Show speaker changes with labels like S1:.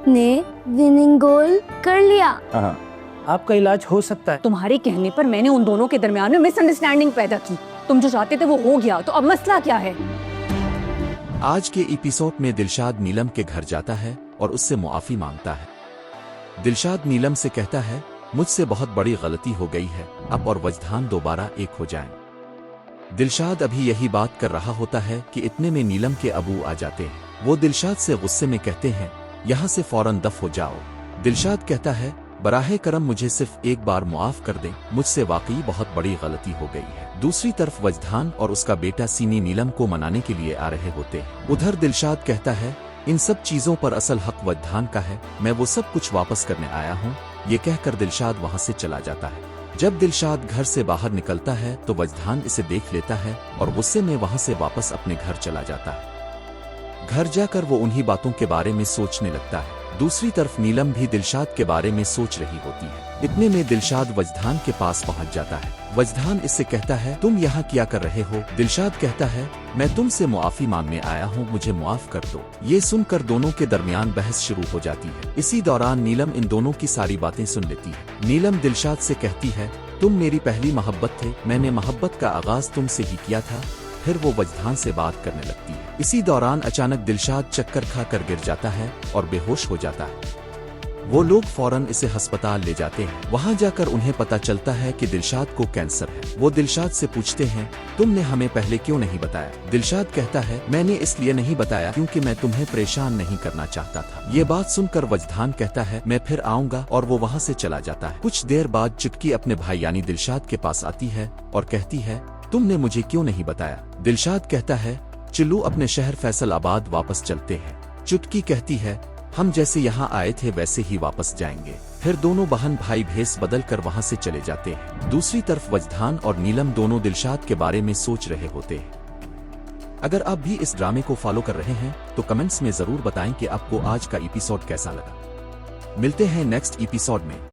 S1: आपने विनिंग गोल कर लिया।
S2: हाँ, आपका इलाज हो सकता है।
S3: तुम्हारे कहने पर मैंने उन दोनों के दरमियान में मिसअंडरस्टैंडिंग पैदा की। तुम जो चाहते थे वो हो गया, तो अब मसला क्या है?
S4: आज के एपिसोड में दिलशाद नीलम के घर जाता है और उससे मुआफी मांगता है। दिलशाद नीलम से कहता है, मुझसे बहुत बड़ी गलती हो गई है, अब और वजदान दोबारा एक हो जाएं। दिलशाद अभी यही बात कर रहा होता है कि इतने में नीलम के अबू आ जाते हैं। वो दिलशाद से गुस्से में कहते हैं, यहाँ से फौरन दफ हो जाओ। दिलशाद कहता है, बराहे करम मुझे सिर्फ एक बार मुआफ कर दें, मुझसे वाकई बहुत बड़ी गलती हो गई है। दूसरी तरफ वजदान और उसका बेटा सीनी नीलम को मनाने के लिए आ रहे होते हैं। उधर दिलशाद कहता है, इन सब चीजों पर असल हक वजदान का है, मैं वो सब कुछ वापस करने आया हूँ। ये कहकर दिलशाद वहाँ से चला जाता है। जब दिलशाद घर से बाहर निकलता है तो वजदान इसे देख लेता है और गुस्से में वहाँ से वापस अपने घर चला जाता है। घर जाकर वो उन्हीं बातों के बारे में सोचने लगता है। दूसरी तरफ नीलम भी दिलशाद के बारे में सोच रही होती है। इतने में दिलशाद वजदान के पास पहुंच जाता है। वजदान इससे कहता है, तुम यहाँ क्या कर रहे हो? दिलशाद कहता है, मैं तुमसे मुआफी मांगने आया हूँ, मुझे मुआफ कर दो। ये सुनकर दोनों के दरमियान बहस शुरू हो जाती है। इसी दौरान नीलम इन दोनों की सारी बातें सुन लेती है। नीलम दिलशाद से कहती है, तुम मेरी पहली मोहब्बत थे, मैंने मोहब्बत का आगाज तुमसे ही किया था। फिर वो वजदान से बात करने लगती है। इसी दौरान अचानक दिलशाद चक्कर खाकर गिर जाता है और बेहोश हो जाता है। वो लोग फौरन इसे अस्पताल ले जाते हैं। वहां जाकर उन्हें पता चलता है कि दिलशाद को कैंसर है। वो दिलशाद से पूछते हैं, तुमने हमें पहले क्यों नहीं बताया? दिलशाद कहता है, मैंने इसलिए नहीं बताया क्योंकि मैं तुम्हें परेशान नहीं करना चाहता था। ये बात सुनकर वजदान कहता है, मैं फिर आऊंगा, और वो वहाँ से चला जाता है। कुछ देर बाद चुटकी अपने भाई यानी दिलशाद के पास आती है और कहती है, तुमने मुझे क्यों नहीं बताया? दिलशाद कहता है, चलो अपने शहर फैसलाबाद वापस चलते हैं। चुटकी कहती है, हम जैसे यहाँ आए थे वैसे ही वापस जाएंगे। फिर दोनों बहन भाई भेस बदल कर वहाँ से चले जाते हैं। दूसरी तरफ वजदान और नीलम दोनों दिलशाद के बारे में सोच रहे होते हैं। अगर आप भी इस ड्रामे को फॉलो कर रहे हैं तो कमेंट्स में जरूर बताएं कि आपको आज का एपिसोड कैसा लगा। मिलते हैं नेक्स्ट एपिसोड में।